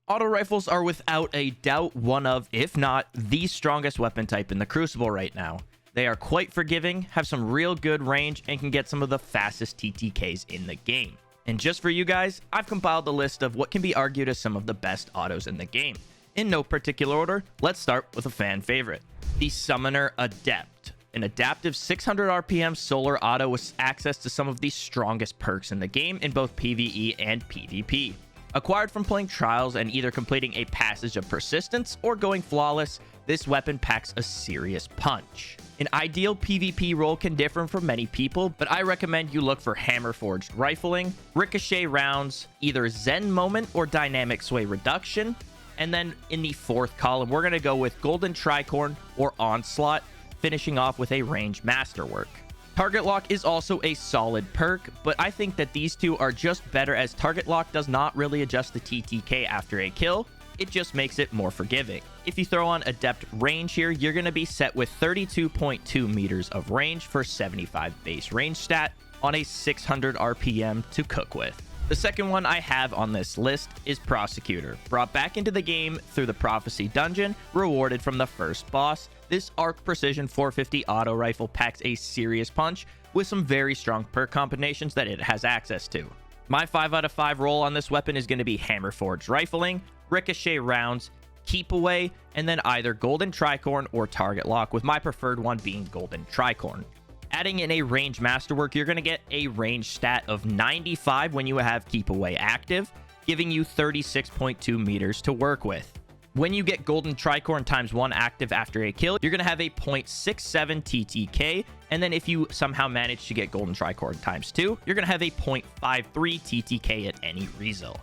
Auto rifles are without a doubt one of, if not the strongest weapon type in the Crucible right now. They are quite forgiving, have some real good range, and can get some of the fastest TTKs in the game. And just for you guys, I've compiled a list of what can be argued as some of the best autos in the game. In no particular order, let's start with a fan favorite, the Summoner Adept. An adaptive 600 RPM solar auto with access to some of the strongest perks in the game in both PvE and PvP. Acquired from playing Trials and either completing a passage of persistence or going flawless, this weapon packs a serious punch. An ideal PvP role can differ from many people, but I recommend you look for hammer forged rifling, ricochet rounds, either Zen Moment or dynamic sway reduction, and then in the fourth column, we're going to go with golden tricorn or onslaught, finishing off with a range masterwork. Target lock is also a solid perk, but I think that these two are just better as target lock does not really adjust the TTK after a kill. It just makes it more forgiving. If you throw on Adept range here, you're going to be set with 32.2 meters of range for 75 base range stat on a 600 RPM to cook with. The second one I have on this list is Prosecutor. Brought back into the game through the Prophecy Dungeon, rewarded from the first boss, this Arc Precision 450 auto rifle packs a serious punch with some very strong perk combinations that it has access to. My 5 out of 5 roll on this weapon is going to be Hammer Forged Rifling, Ricochet Rounds, Keep Away, and then either Golden Tricorn or Target Lock, with my preferred one being Golden Tricorn. Adding in a range masterwork, you're going to get a range stat of 95 when you have Keep Away active, giving you 36.2 meters to work with. When you get Golden Tricorn × 1 active after a kill, you're going to have a 0.67 TTK, and then if you somehow manage to get Golden Tricorn × 2, you're going to have a 0.53 TTK at any refill.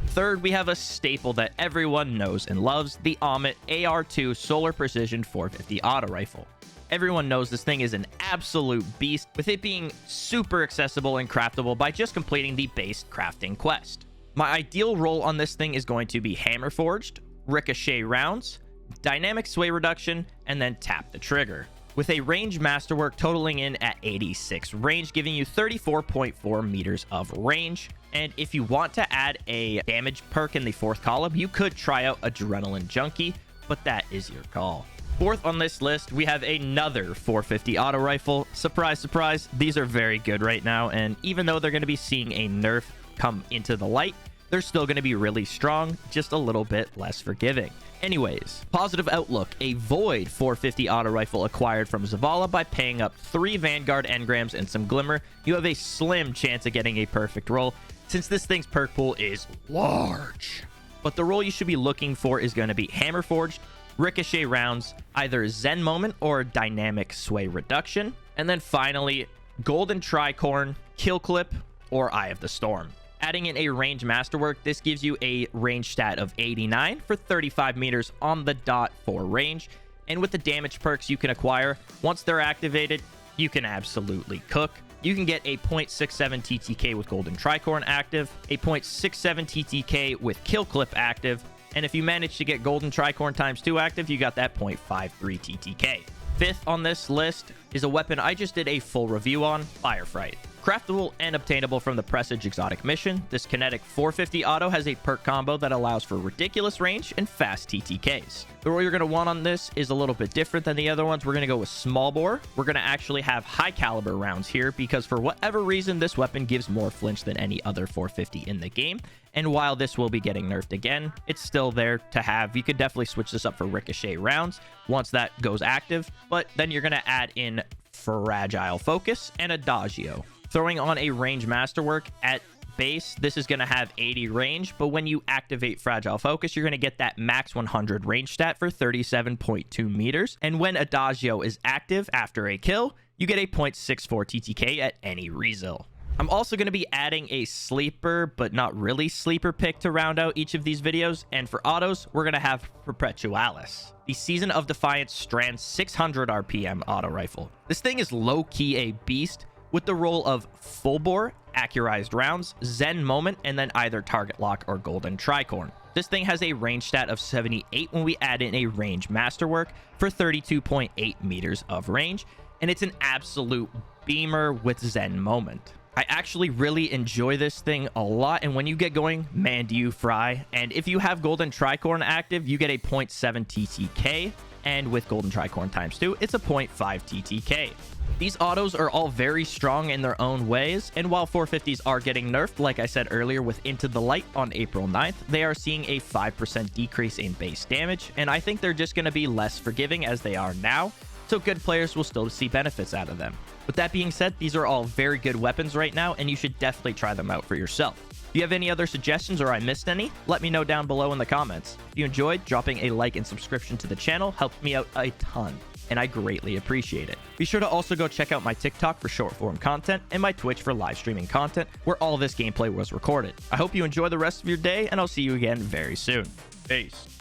Third, we have a staple that everyone knows and loves, the Ommet AR2 Solar Precision 450 auto rifle. Everyone knows this thing is an absolute beast, with it being super accessible and craftable by just completing the base crafting quest. My ideal role on this thing is going to be Hammer Forged, Ricochet Rounds, Dynamic Sway Reduction, and then Tap the Trigger, with a range masterwork totaling in at 86 range, giving you 34.4 meters of range. And if you want to add a damage perk in the fourth column, you could try out Adrenaline Junkie, but that is your call. Fourth on this list, we have another 450 auto rifle. Surprise, surprise, these are very good right now, and even though they're going to be seeing a nerf come into the light, they're still going to be really strong, just a little bit less forgiving. Anyways, positive outlook, a Void 450 auto rifle acquired from Zavala by paying up 3 Vanguard engrams and some Glimmer. You have a slim chance of getting a perfect roll, since this thing's perk pool is large. But the roll you should be looking for is going to be Hammer Forged, Ricochet Rounds, either Zen Moment or Dynamic Sway Reduction, and then finally, Golden Tricorn, Kill Clip, or Eye of the Storm. Adding in a range masterwork, this gives you a range stat of 89 for 35 meters on the dot for range. And with the damage perks you can acquire, once they're activated, you can absolutely cook. You can get a 0.67 TTK with Golden Tricorn active, a 0.67 TTK with Kill Clip active, and if you manage to get Golden Tricorn × 2 active, you got that 0.53 TTK. Fifth on this list is a weapon I just did a full review on, Firefright. Craftable and obtainable from the Presage Exotic Mission, this Kinetic 450 auto has a perk combo that allows for ridiculous range and fast TTKs. The role you're going to want on this is a little bit different than the other ones. We're going to go with small bore. We're going to actually have high caliber rounds here because for whatever reason, this weapon gives more flinch than any other 450 in the game. And while this will be getting nerfed again, it's still there to have. You could definitely switch this up for ricochet rounds once that goes active, but then you're going to add in Fragile Focus and Adagio. Throwing on a range masterwork at base, this is going to have 80 range, but when you activate Fragile Focus, you're going to get that max 100 range stat for 37.2 meters. And when Adagio is active after a kill, you get a 0.64 TTK at any refill. I'm also going to be adding a sleeper, but not really sleeper pick to round out each of these videos. And for autos, we're going to have Perpetualis, the Season of Defiance Strand 600 RPM auto rifle. This thing is low-key a beast, with the role of full bore, accurized rounds, Zen Moment, and then either Target Lock or Golden Tricorn. This thing has a range stat of 78 when we add in a range masterwork for 32.8 meters of range, and it's an absolute beamer with Zen Moment. I actually really enjoy this thing a lot, and when you get going, man, do you fry. And if you have Golden Tricorn active, you get a 0.7 TTK, and with Golden Tricorn times 2, it's a 0.5 TTK. These autos are all very strong in their own ways, and while 450s are getting nerfed, like I said earlier with Into the Light on April 9th, they are seeing a 5% decrease in base damage, and I think they're just going to be less forgiving as they are now, so good players will still see benefits out of them. With that being said, these are all very good weapons right now, and you should definitely try them out for yourself. If you have any other suggestions or I missed any, let me know down below in the comments. If you enjoyed, dropping a like and subscription to the channel helps me out a ton, and I greatly appreciate it. Be sure to also go check out my TikTok for short form content and my Twitch for live streaming content, where all this gameplay was recorded. I hope you enjoy the rest of your day, and I'll see you again very soon. Peace.